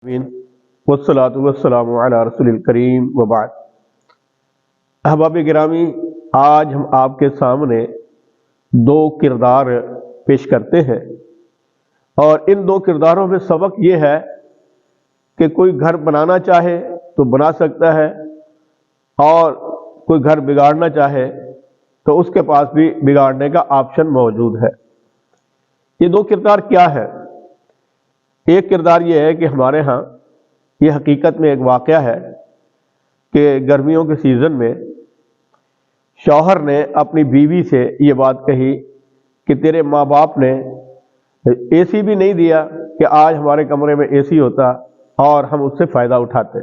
آمین والصلاۃ والسلام علی رسول الکریم وبعد۔ احباب گرامی، آج ہم آپ کے سامنے دو کردار پیش کرتے ہیں، اور ان دو کرداروں میں سبق یہ ہے کہ کوئی گھر بنانا چاہے تو بنا سکتا ہے، اور کوئی گھر بگاڑنا چاہے تو اس کے پاس بھی بگاڑنے کا آپشن موجود ہے۔ یہ دو کردار کیا ہے؟ ایک کردار یہ ہے کہ ہمارے ہاں یہ حقیقت میں ایک واقعہ ہے کہ گرمیوں کے سیزن میں شوہر نے اپنی بیوی سے یہ بات کہی کہ تیرے ماں باپ نے اے سی بھی نہیں دیا کہ آج ہمارے کمرے میں اے سی ہوتا اور ہم اس سے فائدہ اٹھاتے۔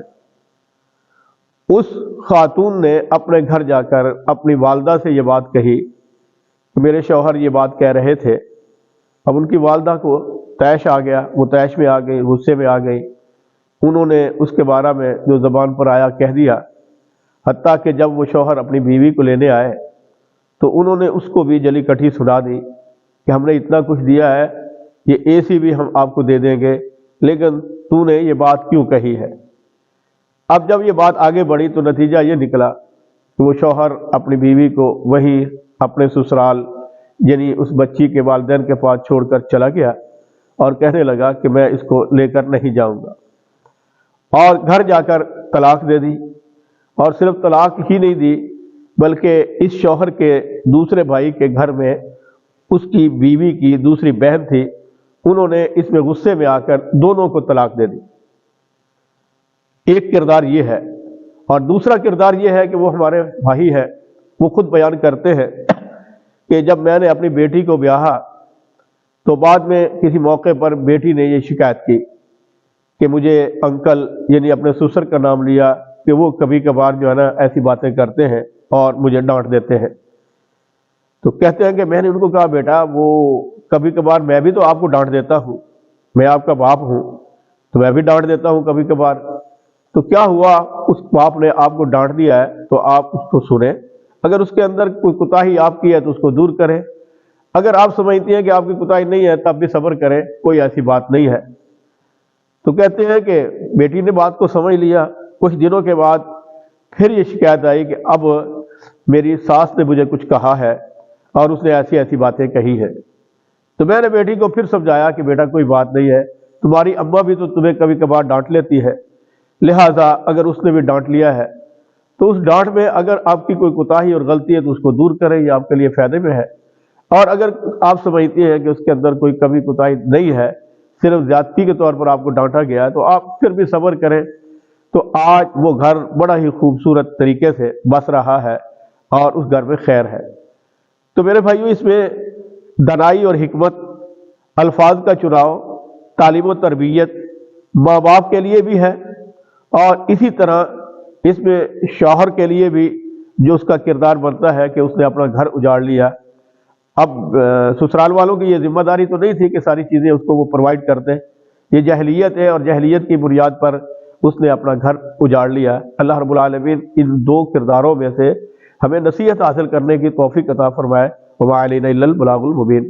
اس خاتون نے اپنے گھر جا کر اپنی والدہ سے یہ بات کہی کہ میرے شوہر یہ بات کہہ رہے تھے۔ اب ان کی والدہ کو طیش آ گیا، وہ طیش میں آ گئی، غصے میں آ گئی۔ انہوں نے اس کے بارے میں جو زبان پر آیا کہہ دیا، حتیٰ کہ جب وہ شوہر اپنی بیوی کو لینے آئے تو انہوں نے اس کو بھی جلی کٹھی سنا دی کہ ہم نے اتنا کچھ دیا ہے، یہ اے سی بھی ہم آپ کو دے دیں گے، لیکن تو نے یہ بات کیوں کہی ہے؟ اب جب یہ بات آگے بڑھی تو نتیجہ یہ نکلا کہ وہ شوہر اپنی بیوی کو وہی اپنے سسرال یعنی اس بچی کے والدین کے پاس چھوڑ کر چلا گیا اور کہنے لگا کہ میں اس کو لے کر نہیں جاؤں گا، اور گھر جا کر طلاق دے دی۔ اور صرف طلاق ہی نہیں دی بلکہ اس شوہر کے دوسرے بھائی کے گھر میں اس کی بیوی کی دوسری بہن تھی، انہوں نے اس میں غصے میں آ کر دونوں کو طلاق دے دی۔ ایک کردار یہ ہے، اور دوسرا کردار یہ ہے کہ وہ ہمارے بھائی ہے، وہ خود بیان کرتے ہیں کہ جب میں نے اپنی بیٹی کو بیاہا تو بعد میں کسی موقع پر بیٹی نے یہ شکایت کی کہ مجھے انکل یعنی اپنے سسر کا نام لیا کہ وہ کبھی کبھار جو ہے نا ایسی باتیں کرتے ہیں اور مجھے ڈانٹ دیتے ہیں۔ تو کہتے ہیں کہ میں نے ان کو کہا بیٹا وہ کبھی کبھار میں بھی تو آپ کو ڈانٹ دیتا ہوں، میں آپ کا باپ ہوں تو میں بھی ڈانٹ دیتا ہوں کبھی کبھار۔ تو کیا ہوا، اس باپ نے آپ کو ڈانٹ دیا ہے تو آپ اس کو سنیں، اگر اس کے اندر کوئی کوتاہی آپ کی ہے تو اس کو دور کریں، اگر آپ سمجھتی ہیں کہ آپ کی کوتاہی نہیں ہے تب بھی صبر کریں، کوئی ایسی بات نہیں ہے۔ تو کہتے ہیں کہ بیٹی نے بات کو سمجھ لیا۔ کچھ دنوں کے بعد پھر یہ شکایت آئی کہ اب میری ساس نے مجھے کچھ کہا ہے اور اس نے ایسی ایسی باتیں کہی ہے۔ تو میں نے بیٹی کو پھر سمجھایا کہ بیٹا کوئی بات نہیں ہے، تمہاری اماں بھی تو تمہیں کبھی کبھار ڈانٹ لیتی ہے، لہٰذا اگر اس نے بھی ڈانٹ لیا ہے تو اس ڈانٹ میں اگر آپ کی کوئی کوتاہی اور غلطی ہے تو اس کو دور کریں، یہ آپ کے لیے فائدے میں ہے۔ اور اگر آپ سمجھتی ہیں کہ اس کے اندر کوئی کمی کوتاہی نہیں ہے، صرف زیادتی کے طور پر آپ کو ڈانٹا گیا ہے، تو آپ پھر بھی صبر کریں۔ تو آج وہ گھر بڑا ہی خوبصورت طریقے سے بس رہا ہے اور اس گھر میں خیر ہے۔ تو میرے بھائیوں، اس میں دانائی اور حکمت، الفاظ کا چناؤ، تعلیم و تربیت ماں باپ کے لیے بھی ہے، اور اسی طرح اس میں شوہر کے لیے بھی جو اس کا کردار بنتا ہے کہ اس نے اپنا گھر اجاڑ لیا۔ اب سسرال والوں کی یہ ذمہ داری تو نہیں تھی کہ ساری چیزیں اس کو وہ پرووائڈ کرتے، یہ جاہلیت ہے اور جاہلیت کی بنیاد پر اس نے اپنا گھر اجاڑ لیا۔ اللہ رب العالمین ان دو کرداروں میں سے ہمیں نصیحت حاصل کرنے کی توفیق عطا فرمائے۔ وما علینا الا البلاغ المبین۔